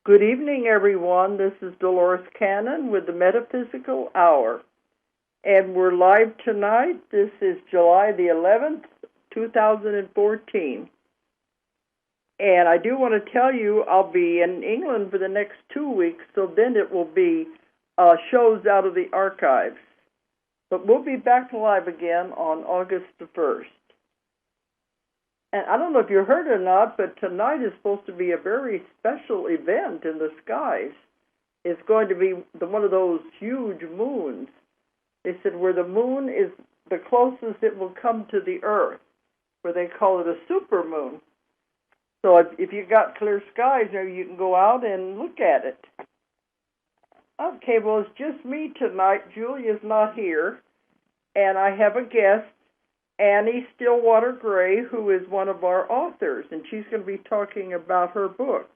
Good evening, everyone. This is Dolores Cannon with the Metaphysical Hour. And we're live tonight. This is July the 11th, 2014. And I do want to tell you I'll be in England for the next 2 weeks, so then it will be shows out of the archives. But we'll be back live again on August the 1st. And I don't know if you heard or not, but tonight is supposed to be a very special event in the skies. It's going to be one of those huge moons. They said where the moon is the closest it will come to the Earth, where they call it a supermoon. So if you got clear skies, maybe you can go out and look at it. Okay, well, it's just me tonight. Julia's not here, and I have a guest, Annie Stillwater Gray, who is one of our authors, and she's going to be talking about her book.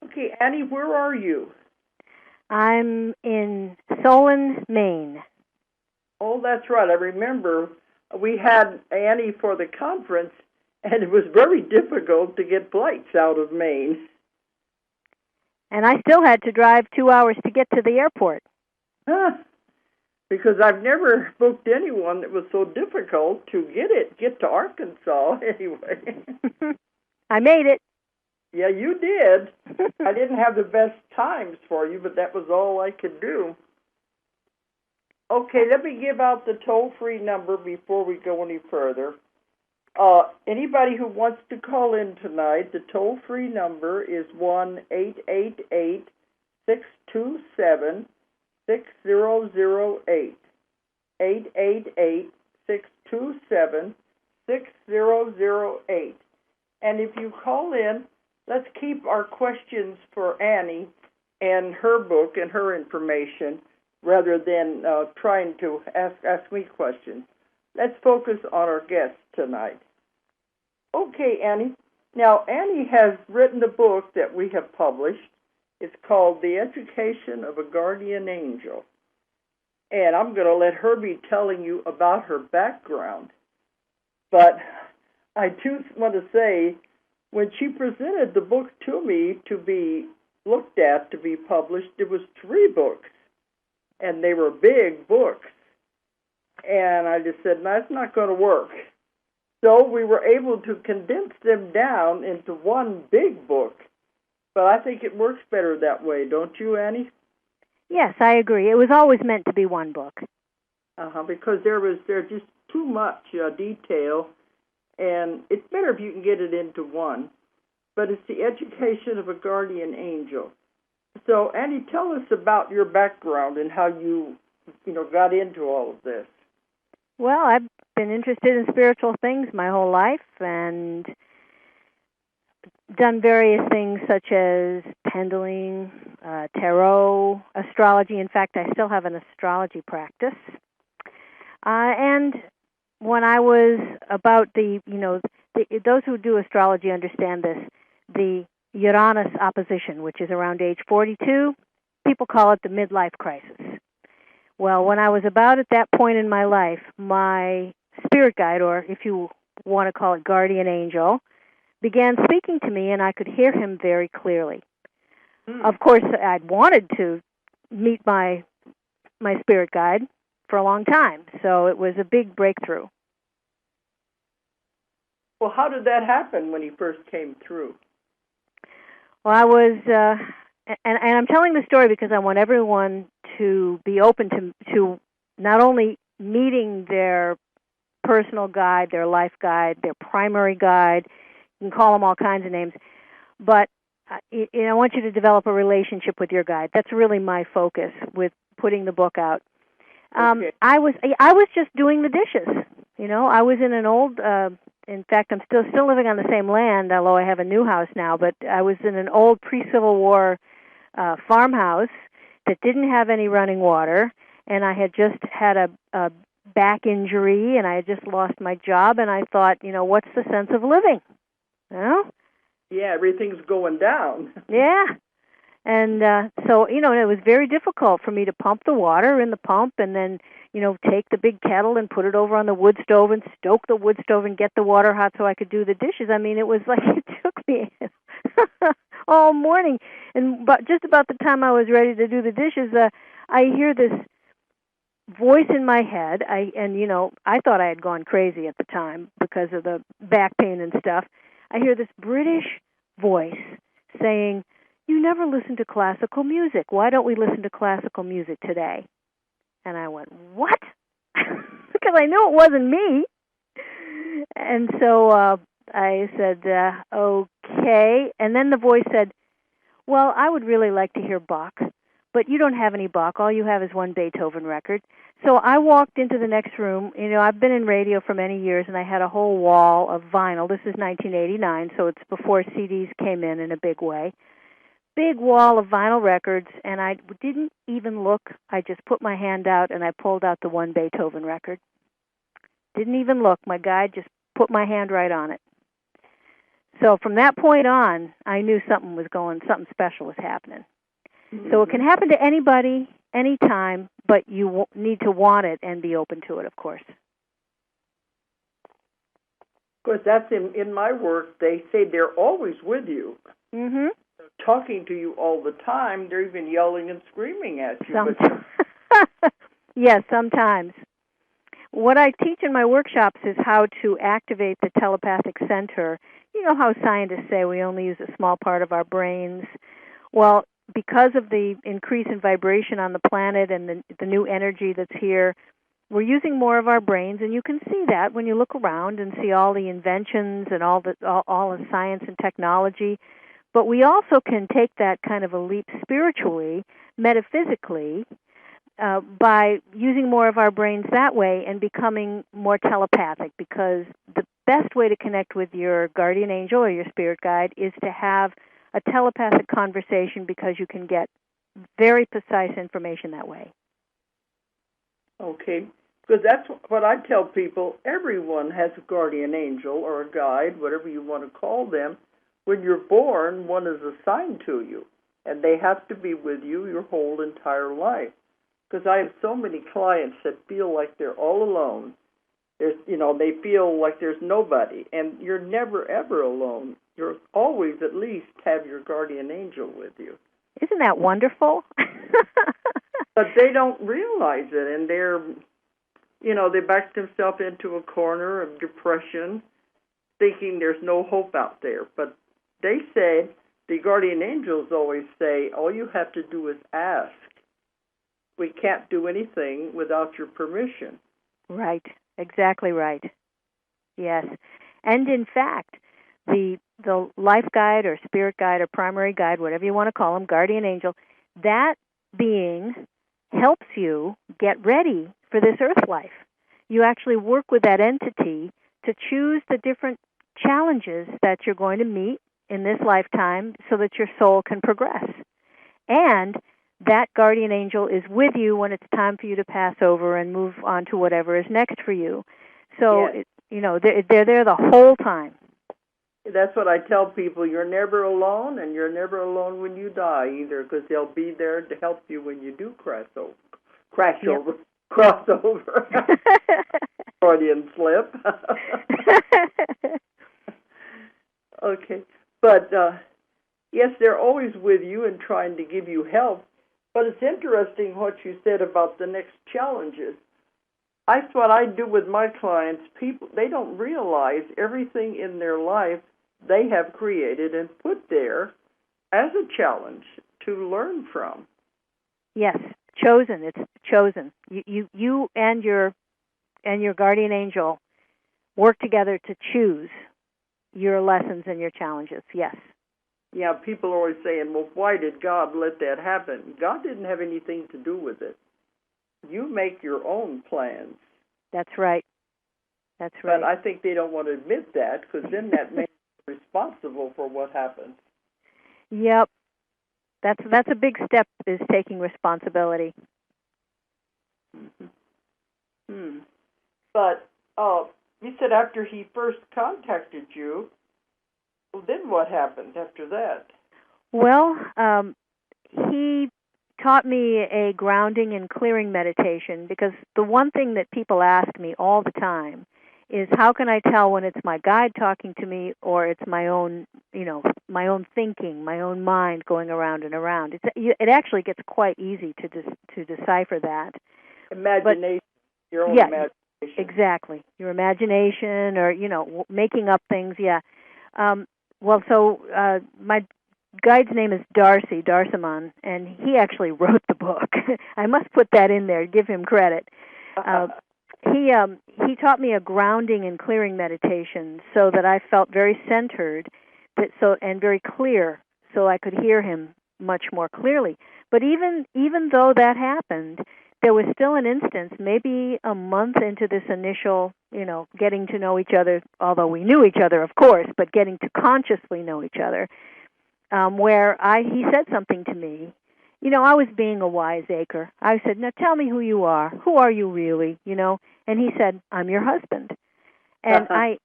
Okay, Annie, where are you? I'm in Solon, Maine. Oh, that's right. I remember we had Annie for the conference, and it was very difficult to get flights out of Maine. And I still had to drive 2 hours to get to the airport. Huh. Because I've never booked anyone that was so difficult to get to Arkansas anyway. I made it. Yeah, you did. I didn't have the best times for you, but that was all I could do. Okay, let me give out the toll-free number before we go any further. Anybody who wants to call in tonight, the toll-free number is 1-888-627-6008. 888-627-6008. And if you call in, let's keep our questions for Annie and her book and her information rather than trying to ask me questions. Let's focus on our guest tonight. Okay, Annie. Now, Annie has written a book that we have published. It's called The Education of a Guardian Angel. And I'm going to let her be telling you about her background. But I do want to say, when she presented the book to me to be looked at, to be published, it was 3 books. And they were big books. And I just said, no, it's not going to work. So we were able to condense them down into one big book. But I think it works better that way, don't you, Annie? Yes, I agree. It was always meant to be one book. Because there's just too much detail, and it's better if you can get it into one. But it's The Education of a Guardian Angel. So, Annie, tell us about your background and how you got into all of this. Well, I've been interested in spiritual things my whole life and done various things such as pendling, tarot, astrology. In fact, I still have an astrology practice. And when I was about those who do astrology understand this, the Uranus opposition, which is around age 42, people call it the midlife crisis. Well, when I was about at that point in my life, my spirit guide, or if you want to call it guardian angel, began speaking to me, and I could hear him very clearly. Of course, I'd wanted to meet my spirit guide for a long time, so it was a big breakthrough. Well, how did that happen when he first came through? Well, I was, and I'm telling the story because I want everyone to be open to not only meeting their personal guide, their life guide, their primary guide. You can call them all kinds of names, but I want you to develop a relationship with your guide. That's really my focus with putting the book out. Okay. I was just doing the dishes. I was in an old. In fact, I'm still living on the same land, although I have a new house now. But I was in an old pre-Civil War farmhouse that didn't have any running water, and I had just had a back injury, and I had just lost my job, and I thought, what's the sense of living? Yeah, everything's going down. Yeah. And so, it was very difficult for me to pump the water in the pump and then, take the big kettle and put it over on the wood stove and stoke the wood stove and get the water hot so I could do the dishes. I mean, it was like it took me all morning. And but just about the time I was ready to do the dishes, I hear this voice in my head. I thought I had gone crazy at the time because of the back pain and stuff. I hear this British voice saying, "You never listen to classical music. Why don't we listen to classical music today?" And I went, "What?" Because I knew it wasn't me. And so I said, "Okay." And then the voice said, "Well, I would really like to hear Bach, but you don't have any Bach. All you have is one Beethoven record." So I walked into the next room. I've been in radio for many years, and I had a whole wall of vinyl. This is 1989, so it's before CDs came in a big way. Big wall of vinyl records, and I didn't even look. I just put my hand out, and I pulled out the one Beethoven record. Didn't even look. My guide just put my hand right on it. So from that point on, I knew something special was happening. Mm-hmm. So it can happen to anybody, anytime, but you need to want it and be open to it, of course. Of course, that's in my work. They say they're always with you. Mm-hmm. They're talking to you all the time. They're even yelling and screaming at you. Yes, sometimes. What I teach in my workshops is how to activate the telepathic center. You know how scientists say we only use a small part of our brains? Well, because of the increase in vibration on the planet and the new energy that's here, we're using more of our brains, and you can see that when you look around and see all the inventions and all the science and technology. But we also can take that kind of a leap spiritually, metaphysically, by using more of our brains that way and becoming more telepathic, because the best way to connect with your guardian angel or your spirit guide is to have a telepathic conversation, because you can get very precise information that way. Okay, because that's what I tell people. Everyone has a guardian angel or a guide, whatever you want to call them. When you're born, one is assigned to you, and they have to be with you your whole entire life. Because I have so many clients that feel like they're all alone. They feel like there's nobody, and you're never, ever alone. You're always at least have your guardian angel with you. Isn't that wonderful? But they don't realize it, and they back themselves into a corner of depression, thinking there's no hope out there. But they say, the guardian angels always say, all you have to do is ask. We can't do anything without your permission. Right. Exactly right. Yes. And in fact, the life guide or spirit guide or primary guide, whatever you want to call them, guardian angel, that being helps you get ready for this earth life. You actually work with that entity to choose the different challenges that you're going to meet in this lifetime so that your soul can progress. And that guardian angel is with you when it's time for you to pass over and move on to whatever is next for you. So, yes. They're there the whole time. That's what I tell people. You're never alone, and you're never alone when you die either, because they'll be there to help you when you do cross over. Freudian slip. Okay. But, yes, they're always with you and trying to give you help. But it's interesting what you said about the next challenges. That's what I do with my clients. People, they don't realize everything in their life they have created and put there as a challenge to learn from. Yes, chosen. It's chosen. You and your guardian angel work together to choose your lessons and your challenges. Yes. Yeah, people are always saying, well, why did God let that happen? God didn't have anything to do with it. You make your own plans. That's right. That's right. But I think they don't want to admit that, because then that makes you responsible for what happens. Yep. That's a big step, is taking responsibility. Mm-hmm. But you said after he first contacted you, well, then what happened after that? Well, he taught me a grounding and clearing meditation, because the one thing that people ask me all the time is how can I tell when it's my guide talking to me or it's my own, my own thinking, my own mind going around and around. It actually gets quite easy to decipher that. Imagination, your own imagination. Exactly. Your imagination or, making up things, yeah. My guide's name is Darsimon, and he actually wrote the book. I must put that in there, give him credit. He taught me a grounding and clearing meditation so that I felt very centered, and very clear, so I could hear him much more clearly. But even though that happened, there was still an instance, maybe a month into this initial, getting to know each other, although we knew each other, of course, but getting to consciously know each other, where he said something to me. I was being a wiseacre. I said, now tell me who you are. Who are you really, And he said, I'm your husband. And I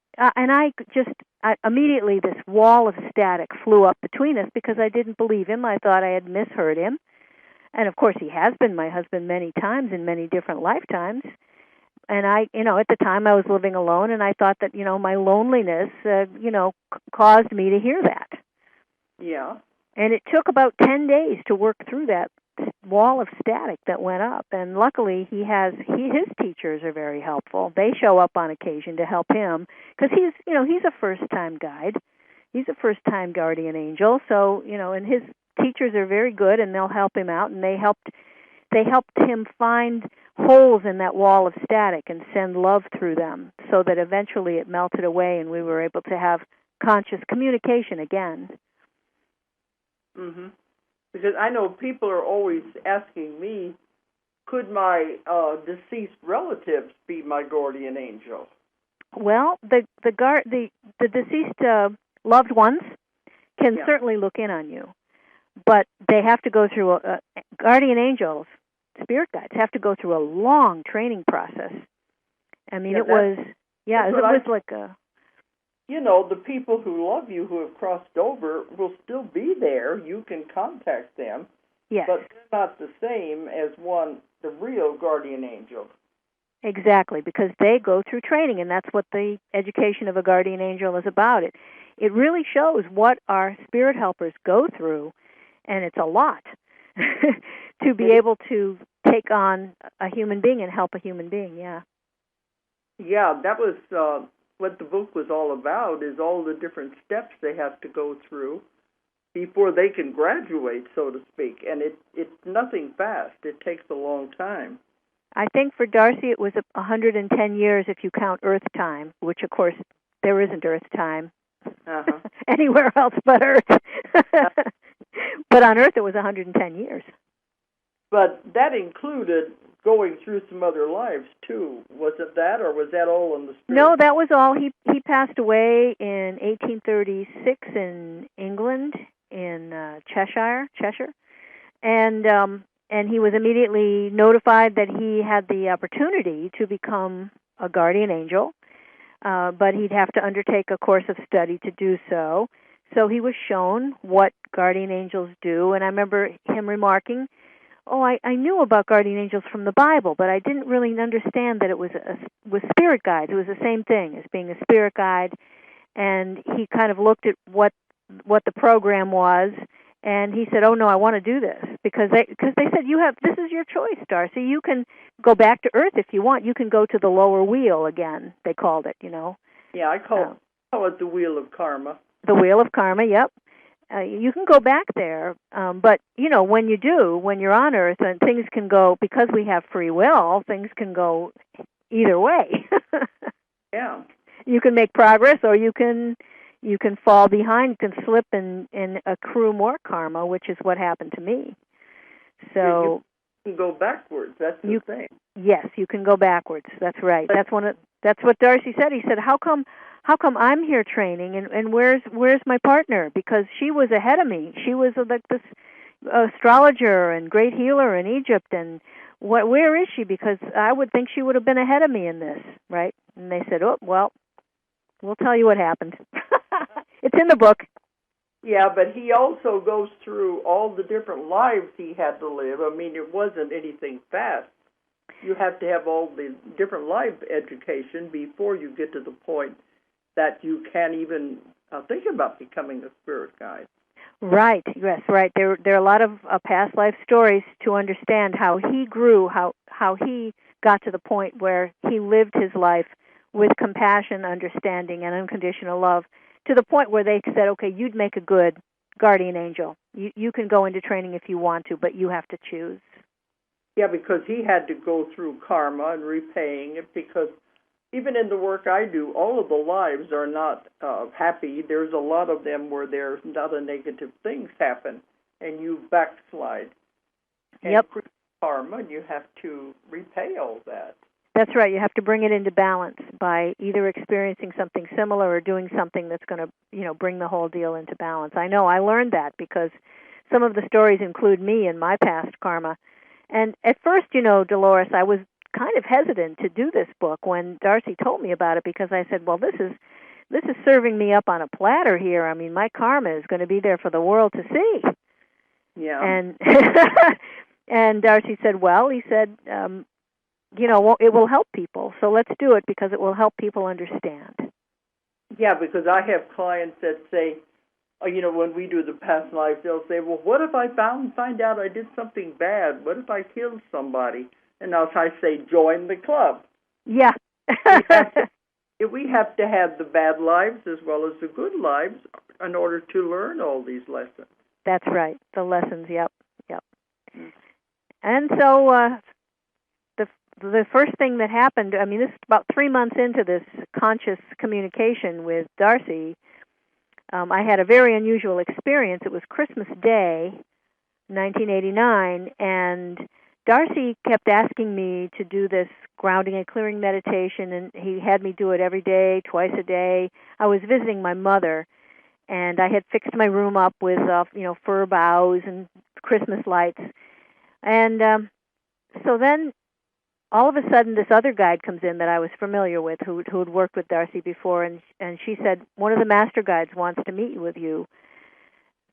immediately this wall of static flew up between us because I didn't believe him. I thought I had misheard him. And of course, he has been my husband many times in many different lifetimes. And at the time I was living alone, and I thought that, my loneliness, caused me to hear that. Yeah. And it took about 10 days to work through that wall of static that went up. And luckily, his teachers are very helpful. They show up on occasion to help him because he's a first-time guide. He's a first-time guardian angel. So, and his teachers are very good, and they'll help him out. And they helped him find holes in that wall of static and send love through them so that eventually it melted away and we were able to have conscious communication again. Mm-hmm. Because I know people are always asking me, could my deceased relatives be my guardian angel? Well, the deceased loved ones can certainly look in on you, but they have to go through guardian angels, spirit guides have to go through a long training process. I mean, it was like a... the people who love you, who have crossed over, will still be there. You can contact them. Yes. But they're not the same as the real guardian angel. Exactly, because they go through training, and that's what the education of a guardian angel is about. It really shows what our spirit helpers go through, and it's a lot, to be able to take on a human being and help a human being, yeah. Yeah, that was... what the book was all about is all the different steps they have to go through before they can graduate, so to speak. And it's nothing fast. It takes a long time. I think for Darcy it was 110 years if you count Earth time, which, of course, there isn't Earth time anywhere else but Earth. But on Earth it was 110 years. But that included going through some other lives, too. Was it that, or was that all in the spirit? No, that was all. He passed away in 1836 in England, in Cheshire, and he was immediately notified that he had the opportunity to become a guardian angel, but he'd have to undertake a course of study to do so. So he was shown what guardian angels do, and I remember him remarking, I knew about guardian angels from the Bible, but I didn't really understand that it was with spirit guides. It was the same thing as being a spirit guide. And he kind of looked at what the program was, and he said, "Oh no, I want to do this," because they said this is your choice, Darcy. You can go back to Earth if you want. You can go to the lower wheel again. They called it, Yeah, I call it the wheel of karma. The wheel of karma. Yep. You can go back there, but, when you're on Earth, and things can go, because we have free will, things can go either way. Yeah. You can make progress, or you can fall behind, you can slip and accrue more karma, which is what happened to me. So you can go backwards, that's the thing. Yes, you can go backwards, that's right. That's what Darcy said. He said, how come I'm here training, and where's my partner? Because she was ahead of me. She was like this astrologer and great healer in Egypt, and where is she? Because I would think she would have been ahead of me in this, right? And they said, well, we'll tell you what happened. It's in the book. Yeah, but he also goes through all the different lives he had to live. I mean, it wasn't anything fast. You have to have all the different life education before you get to the point that you can't even think about becoming a spirit guide. Right. Yes. Right. There are a lot of past life stories to understand how he grew, how he got to the point where he lived his life with compassion, understanding, and unconditional love, to the point where they said, "Okay, you'd make a good guardian angel. You can go into training if you want to, but you have to choose." Yeah, because he had to go through karma and repaying it, because even in the work I do, all of the lives are not happy. There's a lot of them where there's other negative things happen, and you backslide. And Yep. Karma, and you have to repay all that. That's right. You have to bring it into balance by either experiencing something similar or doing something that's going to, bring the whole deal into balance. I know I learned that because some of the stories include me and my past karma. And at first, Dolores, I was kind of hesitant to do this book when Darcy told me about it, because I said, well, this is serving me up on a platter here. I mean, my karma is going to be there for the world to see. Yeah. And and Darcy said, well, he said, it will help people, so let's do it because it will help people understand. Yeah, because I have clients that say, when we do the past lives, they'll say, well, what if I find out I did something bad? What if I killed somebody? And I say, join the club. Yeah. we have to have the bad lives as well as the good lives in order to learn all these lessons. That's right, the lessons, yep. And so the first thing that happened, this is about 3 months into this conscious communication with Darcy, I had a very unusual experience. It was Christmas Day, 1989, and Darcy kept asking me to do this grounding and clearing meditation, and he had me do it every day, twice a day. I was visiting my mother, and I had fixed my room up with, fir boughs and Christmas lights. And so then, all of a sudden, this other guide comes in that I was familiar with, who had worked with Darcy before, and she said, one of the master guides wants to meet with you.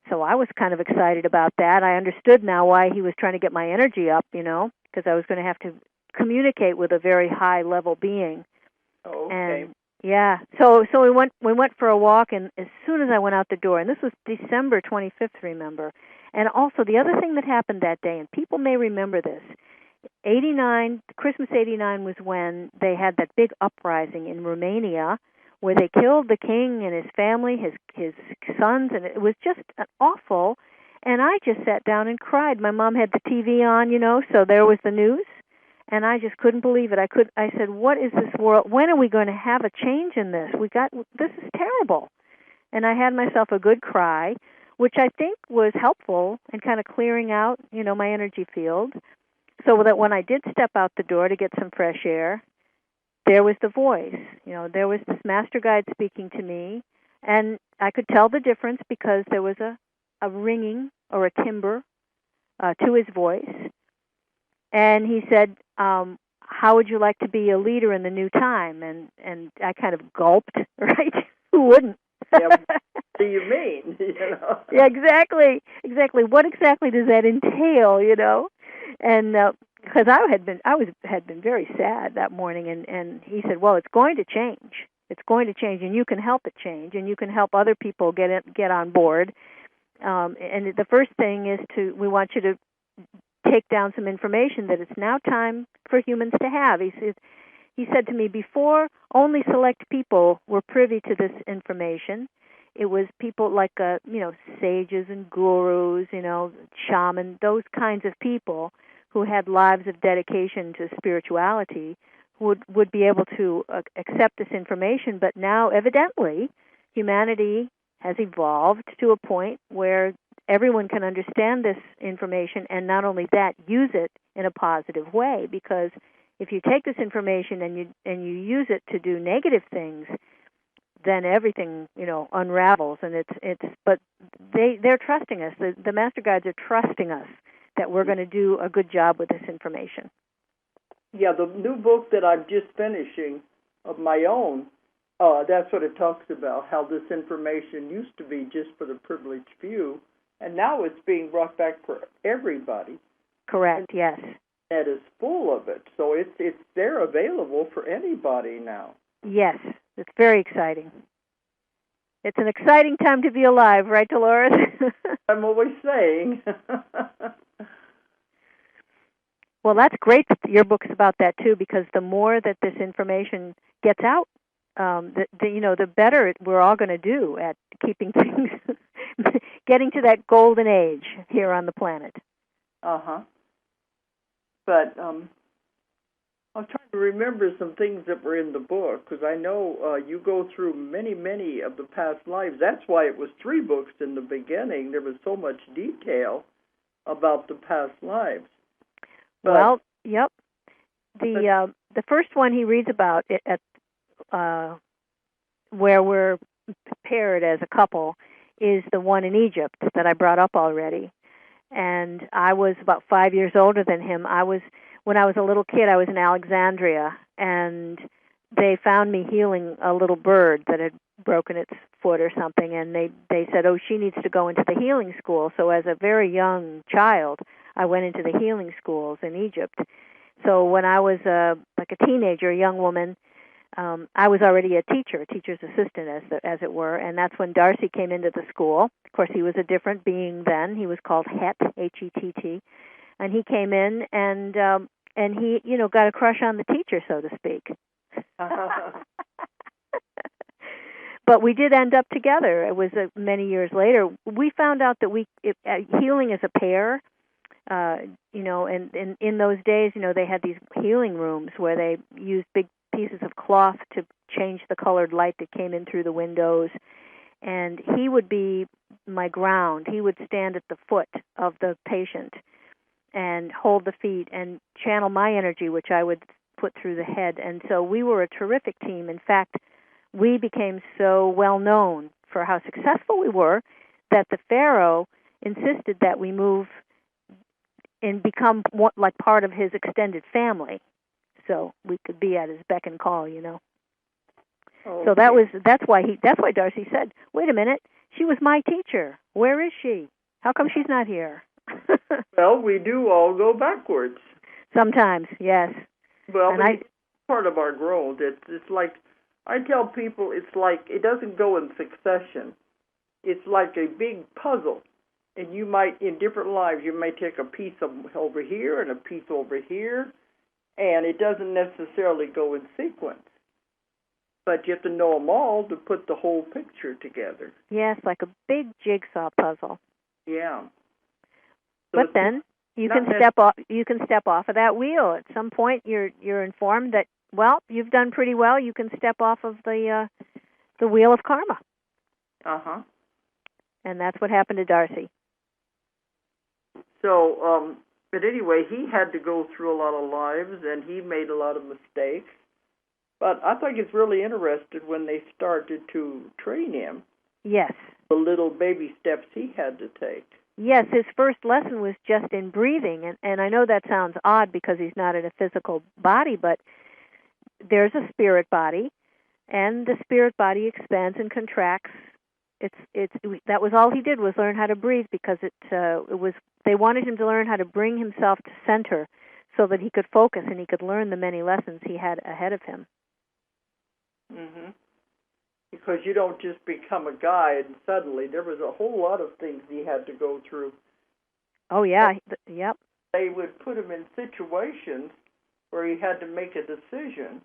So I was kind of excited about that. I understood now why he was trying to get my energy up, because I was going to have to communicate with a very high-level being. Oh, okay. And yeah, so we went for a walk, and as soon as I went out the door, and this was December 25th, remember. And also the other thing that happened that day, and people may remember this, Christmas 89 was when they had that big uprising in Romania where they killed the king and his family, his sons, and it was just awful. And I just sat down and cried. My mom had the TV on, so there was the news, and I just couldn't believe it. I said, what is this world? When are we going to have a change in this? This is terrible. And I had myself a good cry, which I think was helpful in kind of clearing out, my energy field. So that when I did step out the door to get some fresh air, there was the voice. There was this master guide speaking to me, and I could tell the difference because there was a ringing or a timbre to his voice. And he said, how would you like to be a leader in the new time? And I kind of gulped, right? Who wouldn't? Yeah, what do you mean? Yeah, exactly. What exactly does that entail, And because I had been very sad that morning, and he said, well, it's going to change. It's going to change, and you can help it change, and you can help other people get on board. And the first thing is we want you to take down some information that it's now time for humans to have. He said to me, before, only select people were privy to this information. It was people like, sages and gurus, shaman, those kinds of people who had lives of dedication to spirituality would be able to accept this information. But now, evidently, humanity has evolved to a point where everyone can understand this information, and not only that, use it in a positive way. Because if you take this information and you use it to do negative things, then everything unravels. And but they're trusting us. The master guides are trusting us that we're going to do a good job with this information. Yeah, the new book that I'm just finishing of my own, that's what it talks about, how this information used to be just for the privileged few, and now it's being brought back for everybody. Correct, yes. That is full of it. So it's there available for anybody now. Yes, it's very exciting. It's an exciting time to be alive, right, Dolores? I'm always saying. Well, that's great that your book's about that too, because the more that this information gets out, the better we're all going to do at keeping things, getting to that golden age here on the planet. But I'm trying to remember some things that were in the book, because I know you go through many, many of the past lives. That's why it was 3 books in the beginning. There was so much detail about the past lives. But, well, yep. The first one he reads about it at where we're paired as a couple is the one in Egypt that I brought up already. And I was about 5 years older than him. When I was a little kid, I was in Alexandria, and they found me healing a little bird that had broken its foot or something, and they said, oh, she needs to go into the healing school. So as a very young child, I went into the healing schools in Egypt. So when I was like a teenager, a young woman, I was already a teacher's assistant, as it were, and that's when Darcy came into the school. Of course, he was a different being then. He was called Het, H-E-T-T, and he came in and he, got a crush on the teacher, so to speak. But we did end up together. It was many years later. We found out that healing as a pair. And in those days, they had these healing rooms where they used big pieces of cloth to change the colored light that came in through the windows. And he would be my ground. He would stand at the foot of the patient and hold the feet and channel my energy, which I would put through the head. And so we were a terrific team. In fact, we became so well known for how successful we were that the Pharaoh insisted that we move and become like part of his extended family, so we could be at his beck and call, Oh, so that's why Darcy said, "Wait a minute, she was my teacher. Where is she? How come she's not here?" Well, we do all go backwards. Sometimes, yes. Well, it's part of our growth. It's like I tell people, it's like it doesn't go in succession. It's like a big puzzle. And you might, in different lives, you may take a piece over here and a piece over here, and it doesn't necessarily go in sequence. But you have to know them all to put the whole picture together. Yes, like a big jigsaw puzzle. Yeah. So but then you can step off. You can step off of that wheel at some point. You're informed that, well, you've done pretty well. You can step off of the wheel of karma. And that's what happened to Darcy. So, but anyway, he had to go through a lot of lives, and he made a lot of mistakes. But I think it's really interesting when they started to train him. Yes. The little baby steps he had to take. Yes, his first lesson was just in breathing, and I know that sounds odd because he's not in a physical body, but there's a spirit body, and the spirit body expands and contracts. That was all he did, was learn how to breathe, because they wanted him to learn how to bring himself to center so that he could focus and he could learn the many lessons he had ahead of him. Mm-hmm. Because you don't just become a guide suddenly. There was a whole lot of things he had to go through. Oh, yeah. Yep. They would put him in situations where he had to make a decision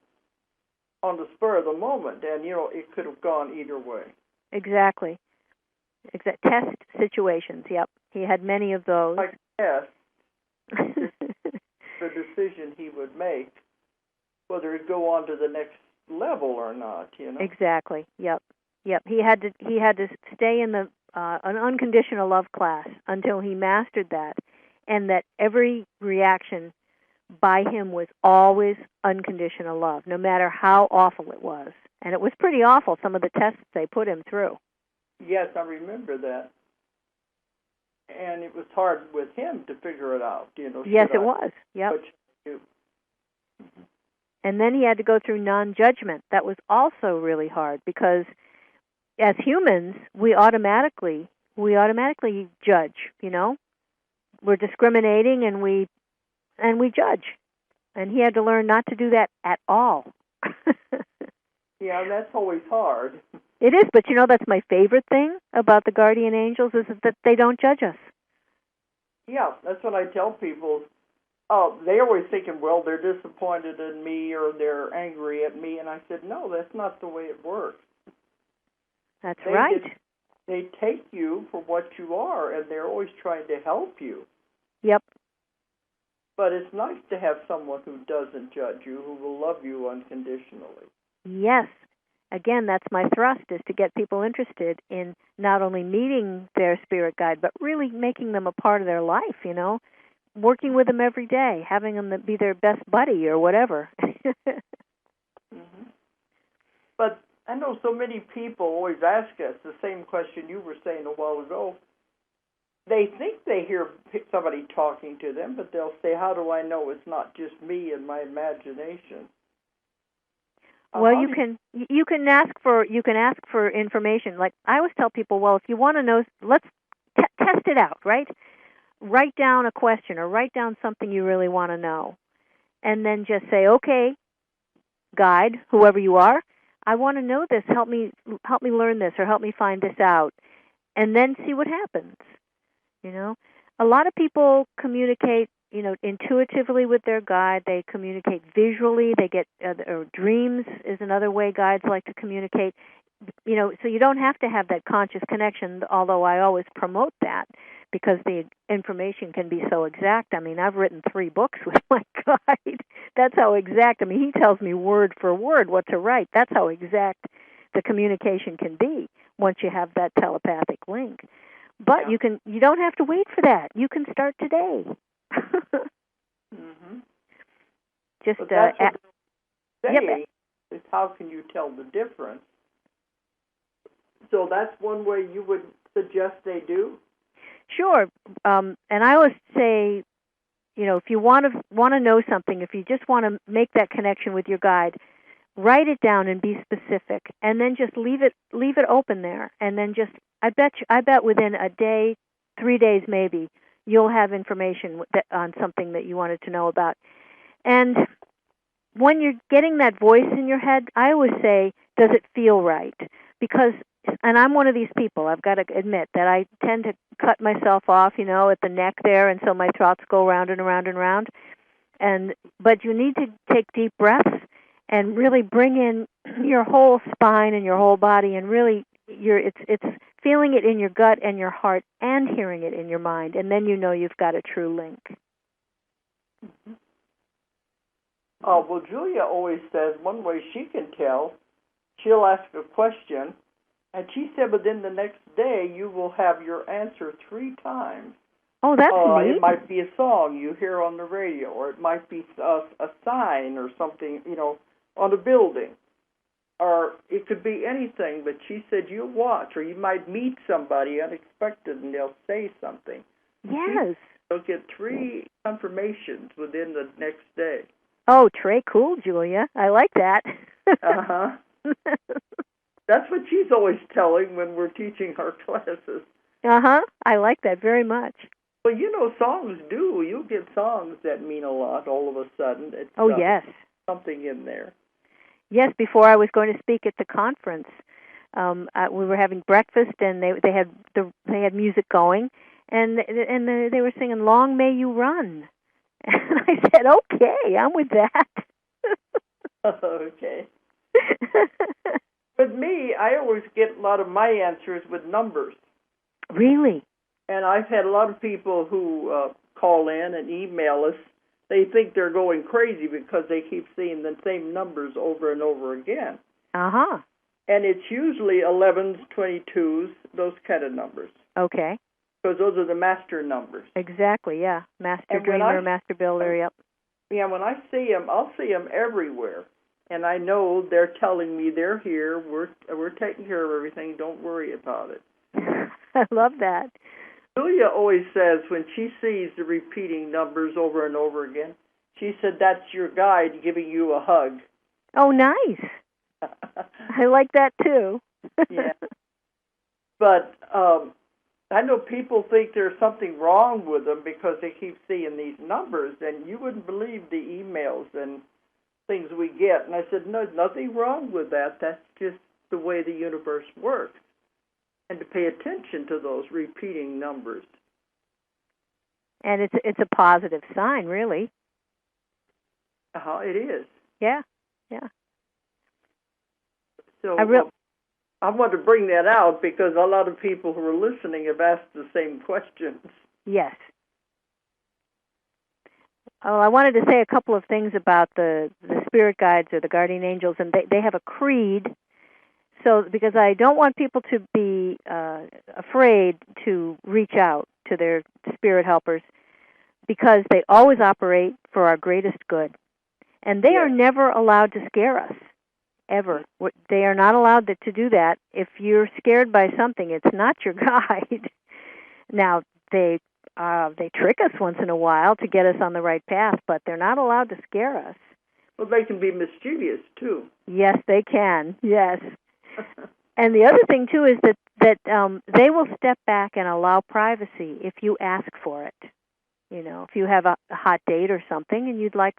on the spur of the moment, and, it could have gone either way. Exactly. Test situations, yep. He had many of those. Like test, the decision he would make, whether he'd go on to the next level or not, Exactly. Yep. He had to stay in the an unconditional love class until he mastered that, and that every reaction by him was always unconditional love, no matter how awful it was. And it was pretty awful, some of the tests they put him through. Yes, I remember that. And it was hard with him to figure it out, Yes, it was. Yep. What should I do? Mm-hmm. And then he had to go through non-judgment. That was also really hard, because as humans, we automatically judge, We're discriminating, and and we judge. And he had to learn not to do that at all. Yeah, that's always hard. It is, but that's my favorite thing about the guardian angels is that they don't judge us. Yeah, that's what I tell people. They're always thinking, well, they're disappointed in me or they're angry at me. And I said, no, that's not the way it works. That's right. They take you for what you are, and they're always trying to help you. Yep. But it's nice to have someone who doesn't judge you, who will love you unconditionally. Yes. Again, that's my thrust, is to get people interested in not only meeting their spirit guide, but really making them a part of their life, working with them every day, having them be their best buddy or whatever. Mm-hmm. But I know so many people always ask us the same question you were saying a while ago. They think they hear somebody talking to them, but they'll say, how do I know it's not just me and my imagination? Well, you can ask for information. Like I always tell people, well, if you want to know, let's test it out, right? Write down a question or write down something you really want to know, and then just say, okay, guide, whoever you are, I want to know this. Help me learn this, or help me find this out, and then see what happens. A lot of people communicate, intuitively with their guide. They communicate visually. They get or dreams is another way guides like to communicate. So you don't have to have that conscious connection, although I always promote that because the information can be so exact. I mean, I've written 3 books with my guide. That's how exact. I mean, he tells me word for word what to write. That's how exact the communication can be once you have that telepathic link. But yeah. you don't have to wait for that. You can start today. Mm-hmm. Just but that's what yep. Is how can you tell the difference? So that's one way you would suggest they do? Sure. And I always say, if you want to know something, if you just want to make that connection with your guide, write it down and be specific, and then just leave it open there, and then just I bet within a day, 3 days maybe, you'll have information on something that you wanted to know about. And when you're getting that voice in your head, I always say, does it feel right? Because, and I'm one of these people, I've got to admit that I tend to cut myself off, at the neck there, and so my thoughts go round and around and around. But you need to take deep breaths and really bring in your whole spine and your whole body, and really it's feeling it in your gut and your heart and hearing it in your mind, and then you've got a true link. Mm-hmm. Well, Julia always says one way she can tell, she'll ask a question, and she said within the next day you will have your answer 3 times. Oh, that's neat. It might be a song you hear on the radio, or it might be a sign or something, on a building. Or it could be anything, but she said you'll watch, or you might meet somebody unexpected and they'll say something. Yes. You'll get 3 confirmations within the next day. Oh, Trey, cool, Julia. I like that. Uh-huh. That's what she's always telling when we're teaching our classes. Uh-huh. I like that very much. Well, songs do. You'll get songs that mean a lot all of a sudden. It's, yes. Something in there. Yes, before I was going to speak at the conference, we were having breakfast, and they had music going, and they were singing "Long May You Run," and I said, "Okay, I'm with that." Okay. With me, I always get a lot of my answers with numbers. Really? And I've had a lot of people who call in and email us. They think they're going crazy because they keep seeing the same numbers over and over again. Uh-huh. And it's usually 11s, 22s, those kind of numbers. Okay. Because those are the master numbers. Exactly, yeah. Master Dreamer, Master Builder, yep. Yeah, when I see them, I'll see them everywhere. And I know they're telling me they're here, we're taking care of everything, don't worry about it. I love that. Julia always says when she sees the repeating numbers over and over again, she said that's your guide giving you a hug. Oh, nice. I like that too. Yeah. But I know people think there's something wrong with them because they keep seeing these numbers, and you wouldn't believe the emails and things we get. And I said, no, there's nothing wrong with that. That's just the way the universe works. And to pay attention to those repeating numbers. And it's a positive sign, really. It is. Yeah. So I want to bring that out because a lot of people who are listening have asked the same questions. Yes. Oh, I wanted to say a couple of things about the spirit guides or the guardian angels, and they have a creed. So, because I don't want people to be afraid to reach out to their spirit helpers, because they always operate for our greatest good. And they are never allowed to scare us, ever. They are not allowed to do that. If you're scared by something, it's not your guide. Now, they trick us once in a while to get us on the right path, but they're not allowed to scare us. Well, they can be mischievous, too. Yes, they can. Yes. And the other thing, too, is that they will step back and allow privacy if you ask for it. You know, if you have a hot date or something and you'd like,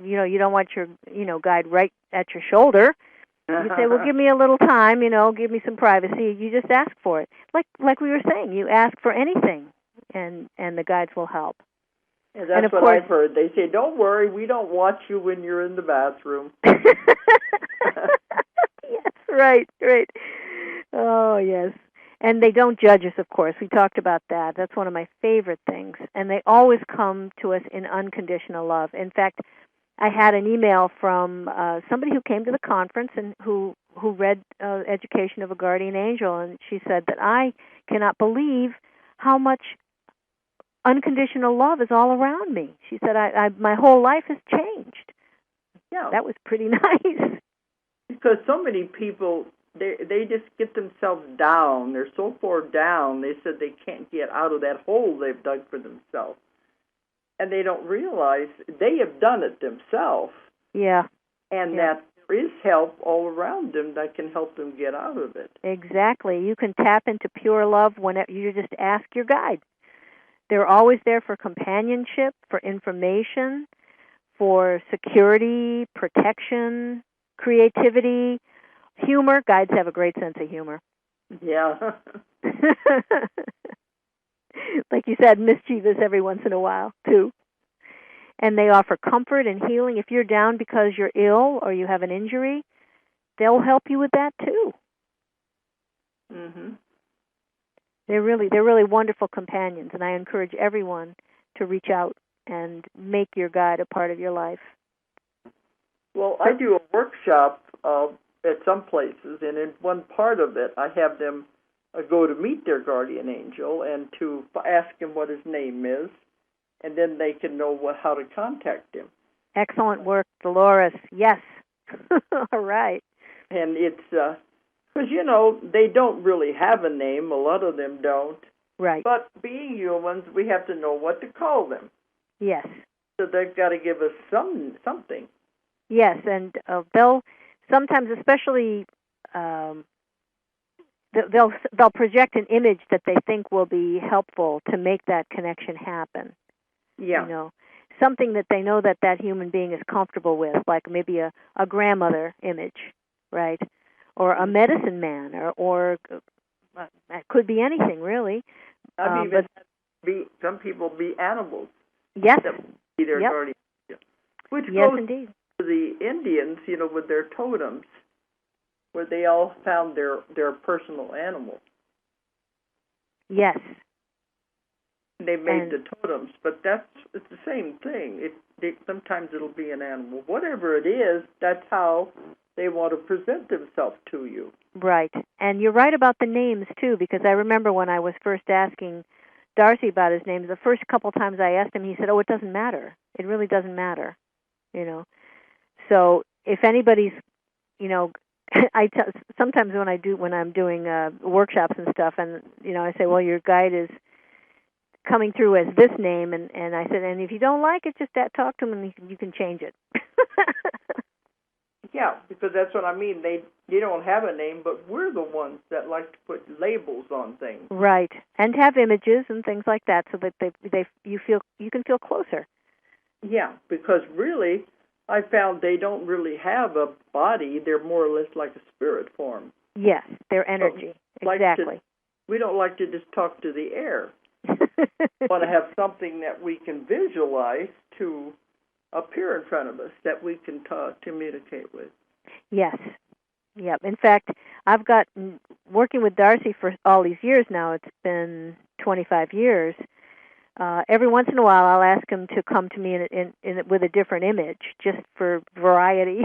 you don't want your, guide right at your shoulder, you say, well, give me a little time, give me some privacy. You just ask for it. Like we were saying, you ask for anything, and the guides will help. Yeah, that's what I've heard. They say, don't worry, we don't watch you when you're in the bathroom. Yes, right. Oh, yes. And they don't judge us, of course. We talked about that. That's one of my favorite things. And they always come to us in unconditional love. In fact, I had an email from somebody who came to the conference and who read Education of a Guardian Angel, and she said that I cannot believe how much unconditional love is all around me. She said, my whole life has changed. Yeah. That was pretty nice. Because so many people, they just get themselves down. They're so far down, they said they can't get out of that hole they've dug for themselves. And they don't realize they have done it themselves. Yeah. And that there is help all around them that can help them get out of it. Exactly. You can tap into pure love whenever you just ask your guide. They're always there for companionship, for information, for security, protection, creativity, humor. Guides have a great sense of humor. Yeah. Like you said, mischievous every once in a while, too. And they offer comfort and healing. If you're down because you're ill or you have an injury, they'll help you with that, too. Mm-hmm. They're really wonderful companions, and I encourage everyone to reach out and make your guide a part of your life. Well, I do a workshop at some places, and in one part of it, I have them go to meet their guardian angel and to ask him what his name is, and then they can know how to contact him. Excellent work, Dolores. Yes. All right. And it's, because, they don't really have a name. A lot of them don't. Right. But being humans, we have to know what to call them. Yes. So they've got to give us something. Yes, and they'll sometimes, especially, they'll project an image that they think will be helpful to make that connection happen. Yeah. Something that they know that human being is comfortable with, like maybe a grandmother image, right? Or a medicine man, or it could be anything, really. Some people be animals. Yes. That would be their guardian. Which yes, goes indeed. To the Indians, with their totems, where they all found their personal animal. Yes. They made the totems, but it's the same thing. Sometimes it'll be an animal. Whatever it is, that's how they want to present themselves to you. Right. And you're right about the names, too, because I remember when I was first asking Darcy about his names, the first couple times I asked him, he said, it doesn't matter. It really doesn't matter, So if anybody's, sometimes when I'm doing workshops and stuff, and, I say, well, your guide is coming through as this name, and I said, and if you don't like it, just talk to him and you can change it. Yeah, because that's what I mean. They don't have a name, but we're the ones that like to put labels on things. Right, and have images and things like that, so that you can feel closer. Yeah, because really, I found they don't really have a body. They're more or less like a spirit form. Yes, their energy. Exactly. We don't like to just talk to the air. We want to have something that we can visualize to appear in front of us that we can communicate with. Yes. Yep. In fact, I've got working with Darcy for all these years now. It's been 25 years. Every once in a while, I'll ask him to come to me in with a different image, just for variety.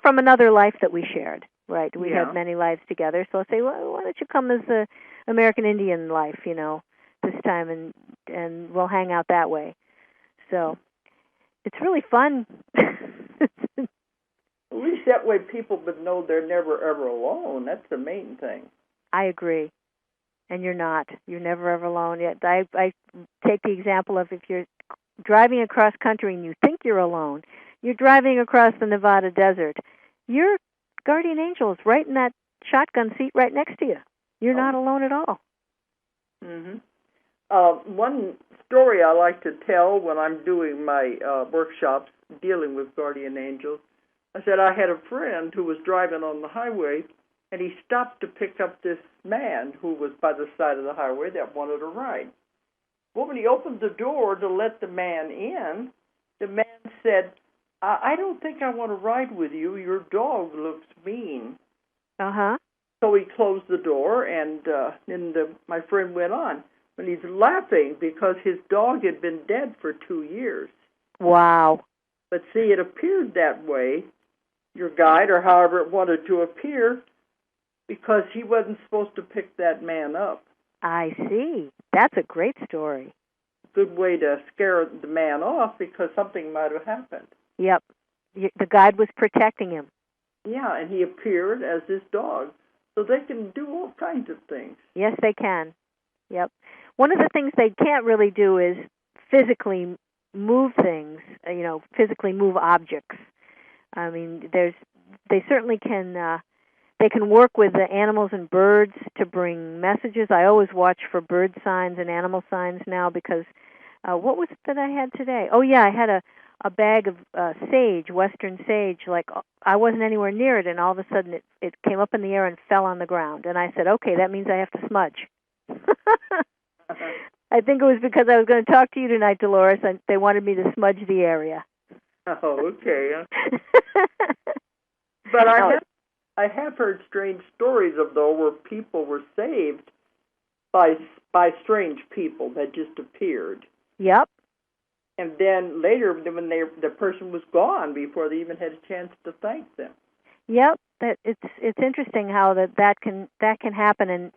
From another life that we shared. Right. We had many lives together. So I'll say, well, why don't you come as the American Indian life, this time, and we'll hang out that way. So it's really fun. At least that way people would know they're never, ever alone. That's the main thing. I agree. And you're not. You're never, ever alone. Yet I take the example of if you're driving across country and you think you're alone, you're driving across the Nevada desert, your guardian angel is right in that shotgun seat right next to you. You're not alone at all. Mm-hmm. One story I like to tell when I'm doing my workshops dealing with guardian angels, I said I had a friend who was driving on the highway, and he stopped to pick up this man who was by the side of the highway that wanted a ride. Well, when he opened the door to let the man in, the man said, I don't think I want to ride with you. Your dog looks mean. Uh-huh. So he closed the door, and then my friend went on. And he's laughing because his dog had been dead for 2 years. Wow. But see, it appeared that way, your guide, or however it wanted to appear, because he wasn't supposed to pick that man up. I see. That's a great story. Good way to scare the man off because something might have happened. Yep. The guide was protecting him. Yeah, and he appeared as this dog. So they can do all kinds of things. Yes, they can. Yep. One of the things they can't really do is physically move things, physically move objects. I mean, they certainly can, they can work with the animals and birds to bring messages. I always watch for bird signs and animal signs now because, what was it that I had today? Oh, yeah, I had a bag of sage, western sage, like I wasn't anywhere near it, and all of a sudden it came up in the air and fell on the ground. And I said, okay, that means I have to smudge. I think it was because I was going to talk to you tonight, Dolores, and they wanted me to smudge the area. Oh, okay. But I have heard strange stories where people were saved by strange people that just appeared. Yep. And then later, when the person was gone before they even had a chance to thank them. Yep, it's interesting how that can happen, and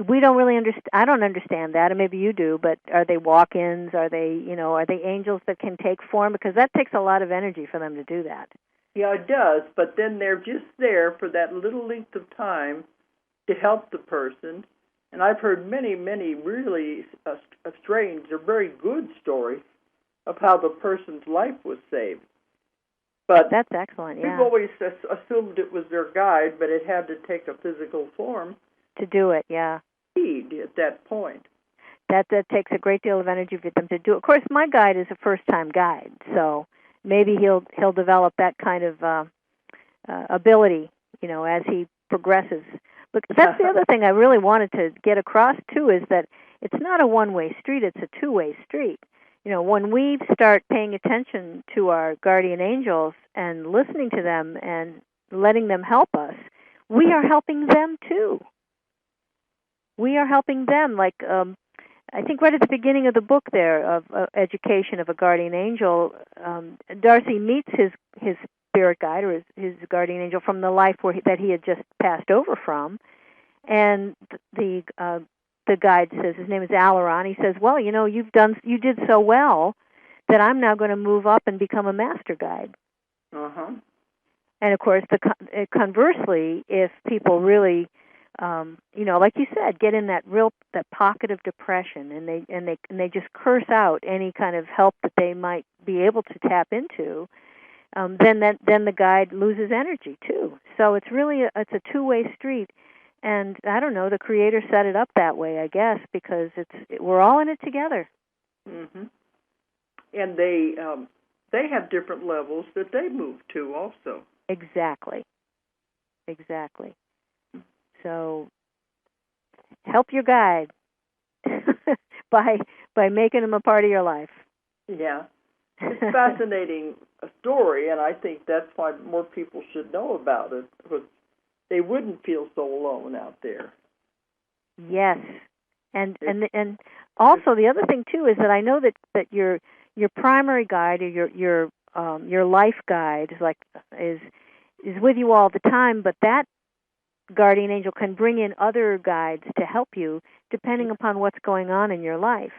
we don't really understand. I don't understand that, and maybe you do. But are they walk-ins? Are they angels that can take form? Because that takes a lot of energy for them to do that. Yeah, it does. But then they're just there for that little length of time to help the person. And I've heard many, many really strange or very good stories of how the person's life was saved. But that's excellent, yeah. We've always assumed it was their guide, but it had to take a physical form. To do it, yeah. At that point. That takes a great deal of energy for them to do. Of course, my guide is a first-time guide, so maybe he'll develop that kind of ability, as he progresses. But that's the other thing I really wanted to get across, too, is that it's not a one-way street, it's a two-way street. When we start paying attention to our guardian angels and listening to them and letting them help us, we are helping them, too. We are helping them, like I think right at the beginning of the book there of Education of a Guardian Angel, Darcy meets his spirit guide or his guardian angel from the life that he had just passed over from, and the guide says, his name is Alaron. He says, "Well, you did so well that I'm now going to move up and become a master guide." Uh-huh. And of course, conversely, if people really, like you said, get in that pocket of depression, and they just curse out any kind of help that they might be able to tap into, then the guide loses energy too. So it's really it's a two-way street. And I don't know, the Creator set it up that way, I guess, because we're all in it together. Mm-hmm. And they have different levels that they move to also. Exactly. So help your guide by making them a part of your life. Yeah. It's a fascinating story, and I think that's why more people should know about it, because they wouldn't feel so alone out there. Yes. And also the other thing too is that I know that your primary guide, or your life guide is with you all the time, but that guardian angel can bring in other guides to help you depending upon what's going on in your life.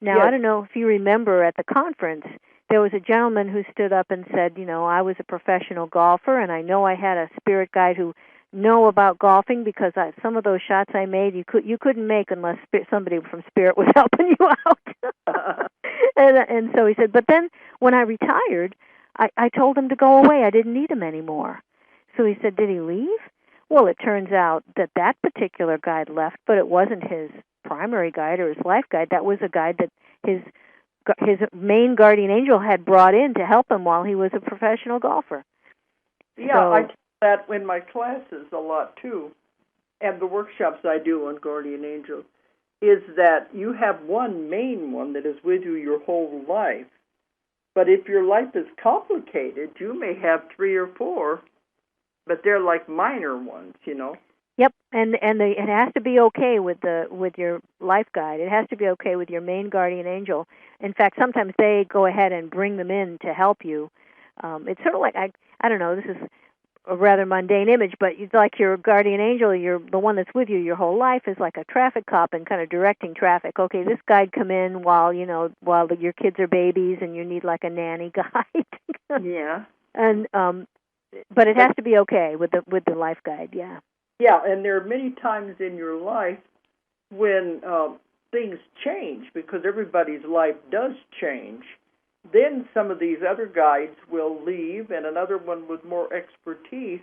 Now, yes. I don't know if you remember at the conference, there was a gentleman who stood up and said, I was a professional golfer, and I know I had a spirit guide who know about golfing, because some of those shots I made you couldn't make unless somebody from Spirit was helping you out. and so he said, but then when I retired, I told him to go away. I didn't need him anymore. So he said, did he leave? Well, it turns out that particular guide left, but it wasn't his primary guide or his life guide. That was a guide that his main guardian angel had brought in to help him while he was a professional golfer. Yeah, so, I that in my classes a lot too, and the workshops I do on guardian angels, is that you have one main one that is with you your whole life. But if your life is complicated, you may have 3 or 4, but they're like minor ones, Yep, and it has to be okay with your life guide. It has to be okay with your main guardian angel. In fact, sometimes they go ahead and bring them in to help you. It's sort of like I don't know. This is a rather mundane image, but it's like your guardian angel, the one that's with you your whole life, is like a traffic cop and kind of directing traffic. Okay, this guide come in while your kids are babies and you need like a nanny guide. Yeah. And but it has to be okay with the life guide. Yeah. Yeah, and there are many times in your life when things change, because everybody's life does change. Then some of these other guides will leave, and another one with more expertise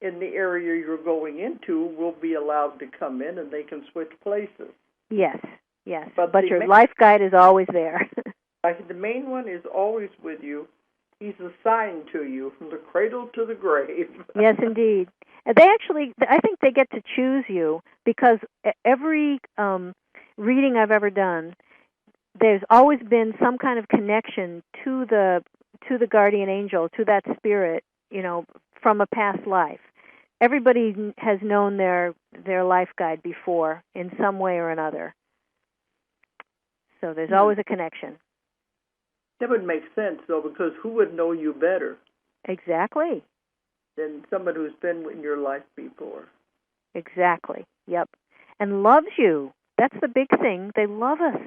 in the area you're going into will be allowed to come in, and they can switch places. Yes. But your life guide is always there. The main one is always with you. He's assigned to you from the cradle to the grave. Yes, indeed. I think they get to choose you, because every reading I've ever done, there's always been some kind of connection to the guardian angel, to that spirit, from a past life. Everybody has known their life guide before in some way or another. So there's always a connection. That would make sense, though, because who would know you better? Exactly. Than someone who's been in your life before. Exactly. Yep. And loves you. That's the big thing. They love us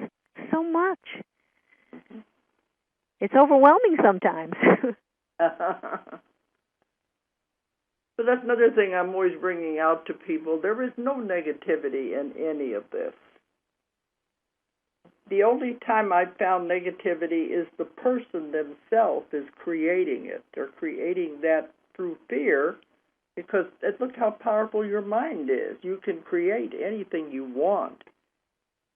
so much. Mm-hmm. It's overwhelming sometimes. So that's another thing I'm always bringing out to people. There is no negativity in any of this. The only time I've found negativity is the person themselves is creating it. They're creating that through fear, because look how powerful your mind is. You can create anything you want,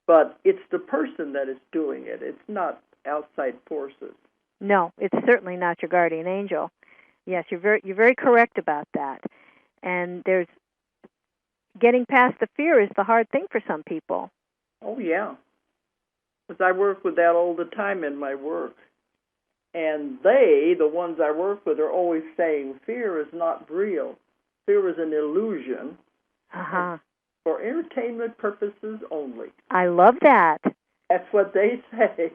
but it's the person that is doing it. It's not outside forces. No, it's certainly not your guardian angel. Yes, you're very correct about that. And there's getting past the fear is the hard thing for some people. Oh yeah, because I work with that all the time in my work. And the ones I work with, are always saying fear is not real. Fear is an illusion for entertainment purposes only. I love that. That's what they say.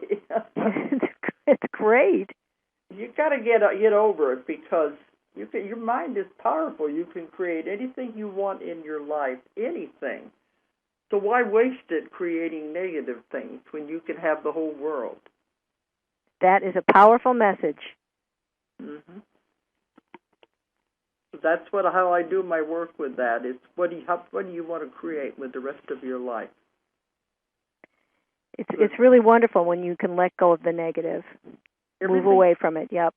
It's great. You got to get over it, because your mind is powerful. You can create anything you want in your life, anything. So why waste it creating negative things when you can have the whole world? That is a powerful message. Mm-hmm. So that's how I do my work with that. Is what do you want to create with the rest of your life? It's really wonderful when you can let go of the negative, move away from it. Yep.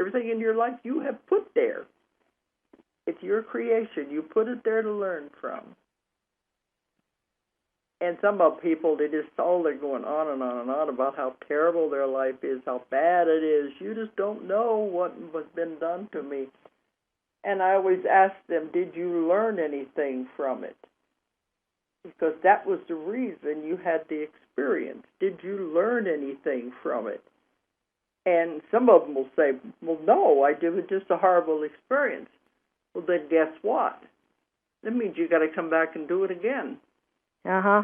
Everything in your life you have put there. It's your creation. You put it there to learn from. And some of people, they're going on and on and on about how terrible their life is, how bad it is. You just don't know what has been done to me. And I always ask them, did you learn anything from it? Because that was the reason you had the experience. Did you learn anything from it? And some of them will say, well, no, I did. It was just a horrible experience. Well, then guess what? That means you got to come back and do it again. Uh-huh.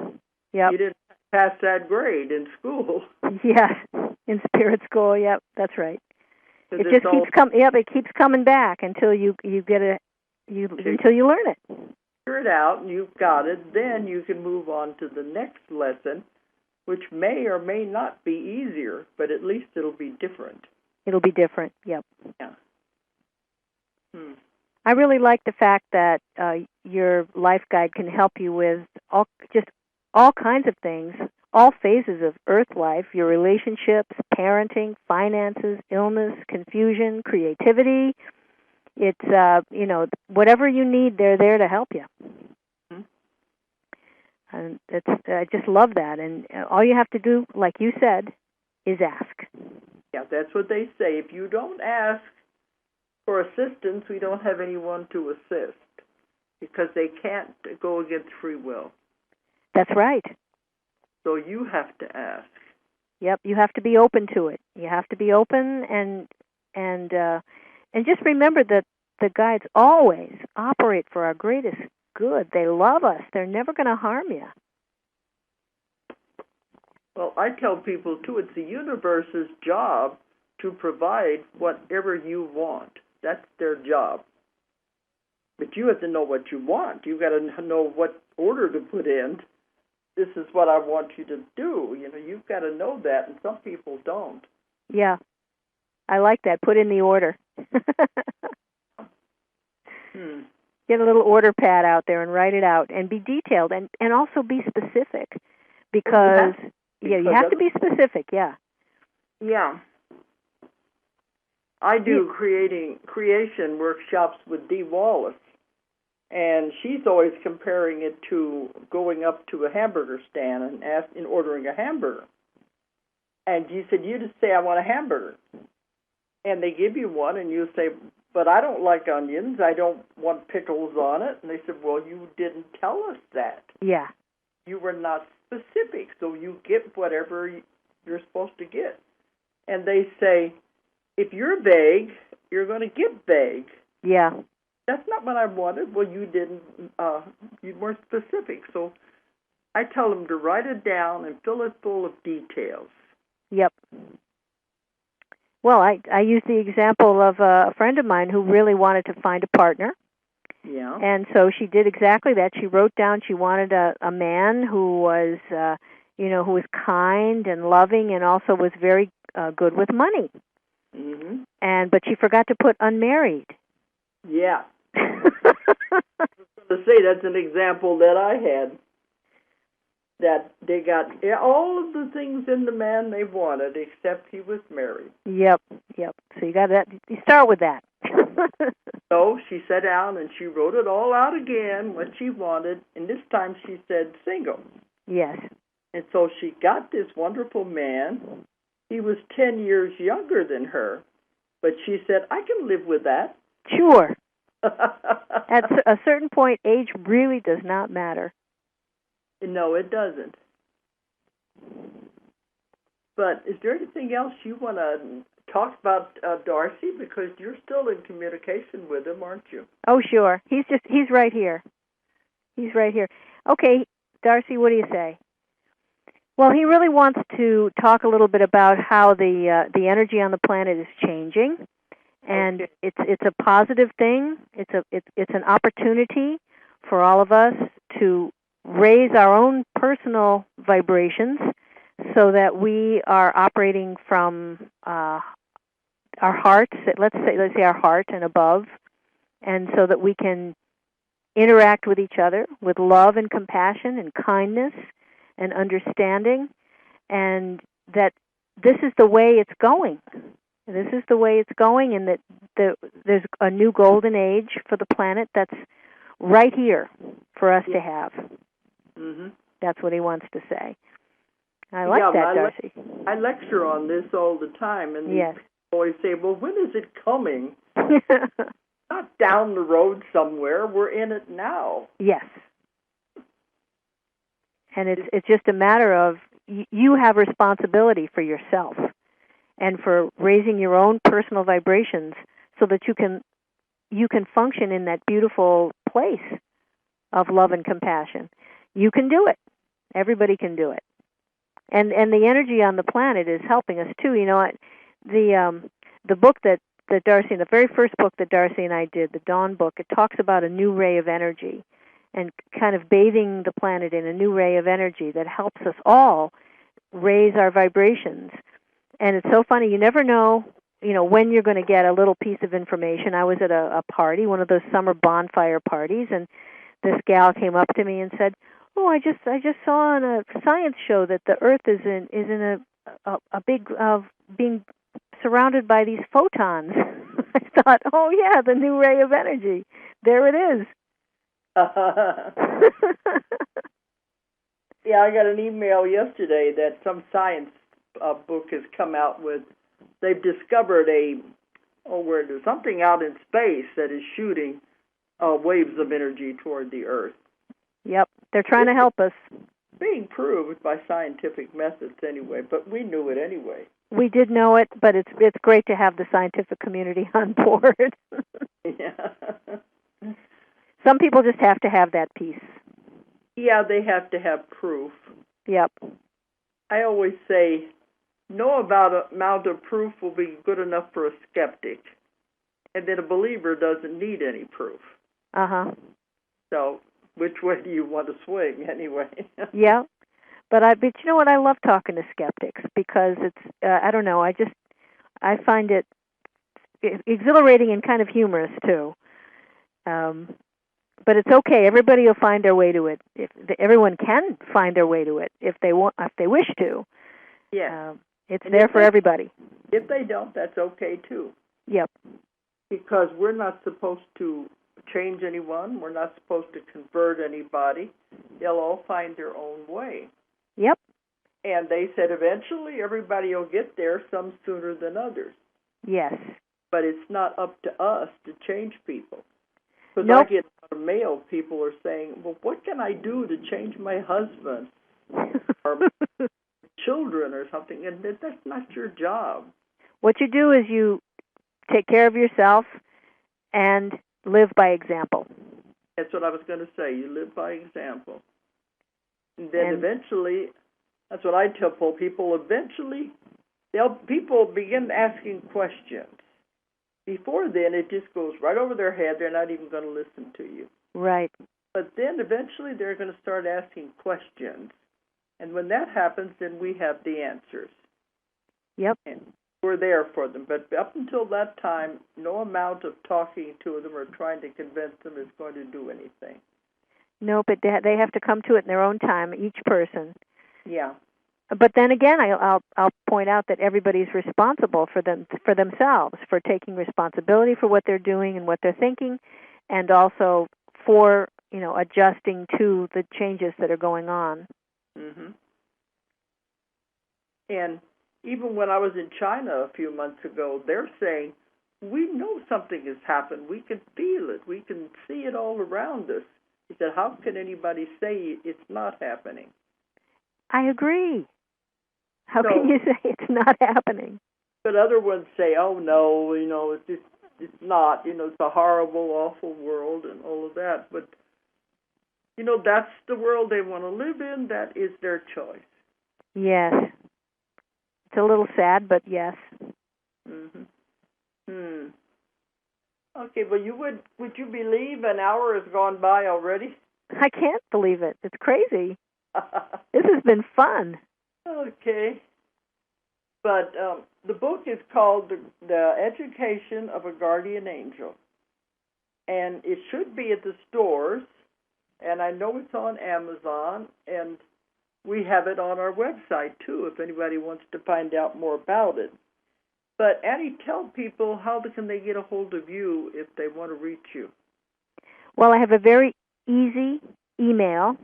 Yep. You didn't pass that grade in school. Yeah, in spirit school. Yep, that's right. It just keeps it keeps coming back until you get until you learn it. Figure it out, and you've got it. Then you can move on to the next lesson, which may or may not be easier, but at least it'll be different. It'll be different. Yep. Yeah. I really like the fact that your life guide can help you with all kinds of things, all phases of Earth life, your relationships, parenting, finances, illness, confusion, creativity. It's, whatever you need, they're there to help you. Mm-hmm. And I just love that. And all you have to do, like you said, is ask. Yeah, that's what they say. If you don't ask for assistance, we don't have anyone to assist, because they can't go against free will. That's right. So you have to ask. Yep, you have to be open to it. You have to be open and just remember that the guides always operate for our greatest good. They love us. They're never going to harm you. Well, I tell people, too, it's the universe's job to provide whatever you want. That's their job. But you have to know what you want. You've got to know what order to put in. This is what I want you to do. You've got to know that, and some people don't. Yeah. I like that. Put in the order. Get a little order pad out there and write it out, and be detailed, and also be specific, because you have to be specific. Yeah. Yeah. I do creation workshops with Dee Wallace, and she's always comparing it to going up to a hamburger stand and ordering a hamburger. And she said, you just say, I want a hamburger. And they give you one, and you say, but I don't like onions. I don't want pickles on it. And they said, well, you didn't tell us that. Yeah. You were not specific, so you get whatever you're supposed to get. And they say, if you're vague, you're going to get vague. Yeah. That's not what I wanted. Well, you didn't, you weren't specific. So I tell them to write it down and fill it full of details. Yep. Well, I use the example of a friend of mine who really wanted to find a partner. Yeah. And so she did exactly that. She wrote down she wanted a man who was, who was kind and loving, and also was very good with money. Mm-hmm. But she forgot to put unmarried. Yeah. I was going to say that's an example that I had. That they got all of the things in the man they wanted, except he was married. Yep. So you got that. You start with that. So she sat down and she wrote it all out again, what she wanted, and this time she said single. Yes. And so she got this wonderful man. He was 10 years younger than her, but she said, I can live with that. Sure. At a certain point, age really does not matter. No, it doesn't. But is there anything else you want to talk about, Darcy? Because you're still in communication with him, aren't you? Oh, sure. He's right here. He's right here. Okay, Darcy, what do you say? Well, he really wants to talk a little bit about how the energy on the planet is changing, and okay. It's a positive thing. It's an opportunity for all of us to raise our own personal vibrations, so that we are operating from our hearts. Let's say our heart and above, and so that we can interact with each other with love and compassion and kindness and understanding, and that this is the way it's going. This is the way it's going, and that there's a new golden age for the planet that's right here for us to have. Mm-hmm. That's what he wants to say. I like that, Darcy. I lecture on this all the time, and yes. people always say, well, when is it coming? Not down the road somewhere. We're in it now. Yes. And it's just a matter of you have responsibility for yourself and for raising your own personal vibrations so that you can function in that beautiful place of love and compassion. You can do it. Everybody can do it. And the energy on the planet is helping us too. You know, the book that Darcy, the very first book that Darcy and I did, the Dawn book, it talks about a new ray of energy and kind of bathing the planet in a new ray of energy that helps us all raise our vibrations. And it's so funny, you never know, when you're going to get a little piece of information. I was at a party, one of those summer bonfire parties, and this gal came up to me and said, "Oh, I just saw on a science show that the Earth is in a big being surrounded by these photons." I thought, "Oh yeah, the new ray of energy. There it is." Yeah, I got an email yesterday that some science book has come out with. They've discovered where there's something out in space that is shooting waves of energy toward the Earth. Yep, they're trying to help us. Being proved by scientific methods anyway, but we knew it anyway. We did know it, but it's great to have the scientific community on board. Yeah. Some people just have to have that piece. Yeah, they have to have proof. Yep. I always say, no amount of proof will be good enough for a skeptic, and then a believer doesn't need any proof. Uh-huh. So, which way do you want to swing, anyway? Yeah. But you know what? I love talking to skeptics because it's, I don't know, I find it exhilarating and kind of humorous, too. But it's okay. Everybody will find their way to it. Everyone can find their way to it if they wish to. Yeah. It's there for everybody. If they don't, that's okay, too. Yep. Because we're not supposed to change anyone. We're not supposed to convert anybody. They'll all find their own way. Yep. And they said eventually everybody will get there, some sooner than others. Yes. But it's not up to us to change people. Because nope. I get a lot of mail, people are saying, well, what can I do to change my husband or children or something? And that's not your job. What you do is you take care of yourself and live by example. That's what I was going to say. You live by example. And then eventually, that's what I tell people, eventually people begin asking questions. Before then, it just goes right over their head. They're not even going to listen to you. Right. But then eventually they're going to start asking questions. And when that happens, then we have the answers. Yep. And we're there for them. But up until that time, no amount of talking to them or trying to convince them is going to do anything. No, but they have to come to it in their own time, each person. Yeah. But then again, I'll point out that everybody's responsible for themselves, for taking responsibility for what they're doing and what they're thinking, and also for adjusting to the changes that are going on. Mm-hmm. And even when I was in China a few months ago, they're saying, we know something has happened. We can feel it. We can see it all around us. He said, how can anybody say it's not happening? I agree. How can you say it's not happening? But other ones say, oh, no, it's not. It's a horrible, awful world and all of that. But, that's the world they want to live in. That is their choice. Yes. It's a little sad, but yes. Mm-hmm. Okay, well, would you believe an hour has gone by already? I can't believe it. It's crazy. This has been fun. Okay. But the book is called The Education of a Guardian Angel. And it should be at the stores. And I know it's on Amazon. And we have it on our website, too, if anybody wants to find out more about it. But Annie, tell people how can they get a hold of you if they want to reach you. Well, I have a very easy email.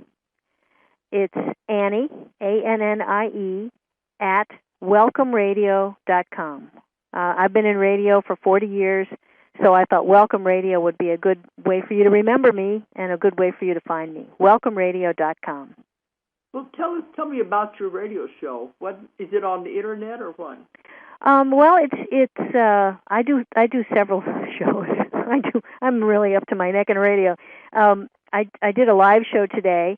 It's Annie, ANNIE, at welcomeradio.com. I've been in radio for 40 years, so I thought Welcome Radio would be a good way for you to remember me and a good way for you to find me. welcomeradio.com. Well, tell me about your radio show. What is it, on the internet or what? Well, I do several shows. I'm really up to my neck in radio. I did a live show today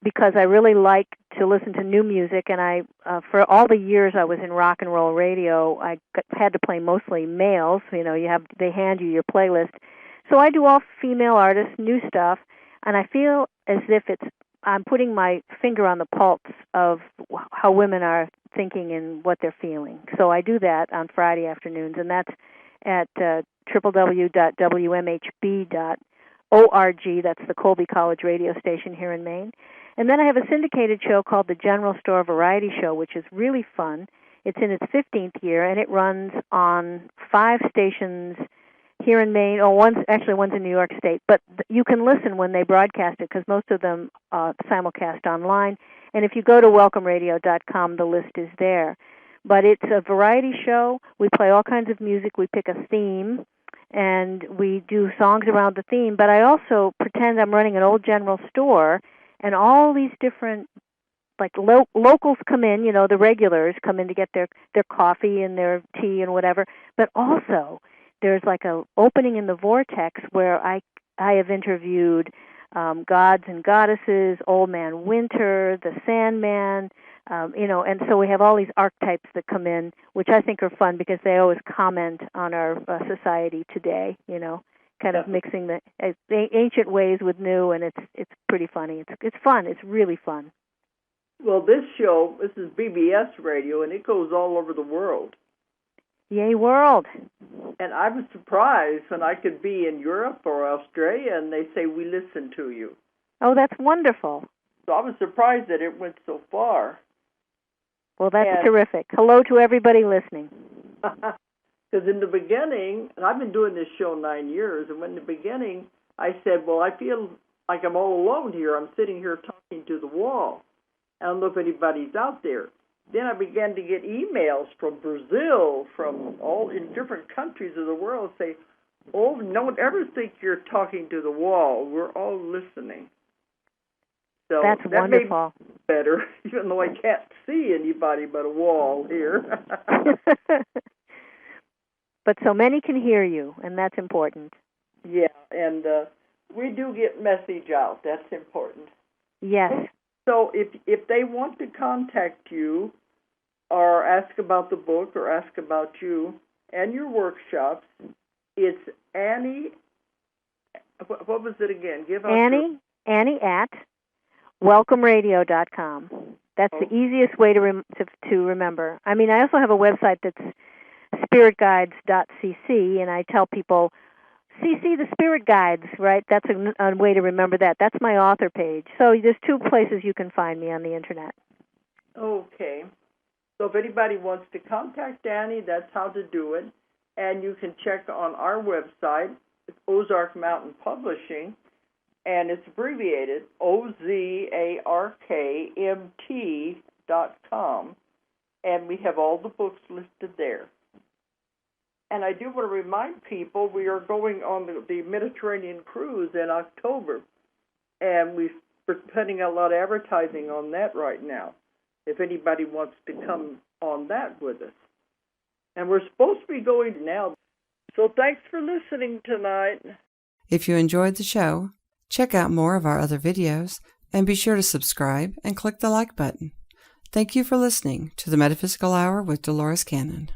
because I really like to listen to new music, and I for all the years I was in rock and roll radio, I had to play mostly males. They hand you your playlist. So I do all female artists, new stuff, and I feel as if I'm putting my finger on the pulse of how women are thinking and what they're feeling. So I do that on Friday afternoons, and that's at www.wmhb.org. That's the Colby College radio station here in Maine. And then I have a syndicated show called The General Store Variety Show, which is really fun. It's in its 15th year, and it runs on 5 stations here in Maine. One's in New York State. But you can listen when they broadcast it, because most of them simulcast online. And if you go to welcomeradio.com, the list is there. But it's a variety show. We play all kinds of music. We pick a theme, and we do songs around the theme. But I also pretend I'm running an old general store, and all these different, locals come in, the regulars come in to get their coffee and their tea and whatever. But also, there's like a opening in the vortex where I have interviewed gods and goddesses, Old Man Winter, the Sandman, and so we have all these archetypes that come in, which I think are fun because they always comment on our society today, kind of mixing the ancient ways with new, and it's pretty funny. It's fun. It's really fun. Well, this is BBS radio, and it goes all over the world. Yay, world. And I was surprised when I could be in Europe or Australia, and they say, we listen to you. Oh, that's wonderful. So I was surprised that it went so far. Well, that's terrific. Hello to everybody listening. Because in the beginning, and I've been doing this show 9 years, and in the beginning, I said, well, I feel like I'm all alone here. I'm sitting here talking to the wall. I don't know if anybody's out there. Then I began to get emails from Brazil, from all in different countries of the world, say, oh, don't ever think you're talking to the wall. We're all listening. So that's wonderful. Made me better, even though I can't see anybody but a wall here. But so many can hear you, and that's important. Yeah, and we do get message out. That's important. Yes. So if they want to contact you or ask about the book or ask about you and your workshops, it's Annie. What was it again? Annie at welcomeradio.com. That's the easiest way to remember. I mean, I also have a website that's spiritguides.cc, and I tell people, CC the Spirit Guides, right? That's a way to remember that. That's my author page. So there's 2 places you can find me on the Internet. Okay. So if anybody wants to contact Annie, that's how to do it. And you can check on our website, it's Ozark Mountain Publishing, and it's abbreviated OZARKMT.com. And we have all the books listed there. And I do want to remind people we are going on the Mediterranean cruise in October, and we're putting a lot of advertising on that right now, if anybody wants to come on that with us. And we're supposed to be going now. So thanks for listening tonight. If you enjoyed the show, check out more of our other videos, and be sure to subscribe and click the like button. Thank you for listening to the Metaphysical Hour with Dolores Cannon.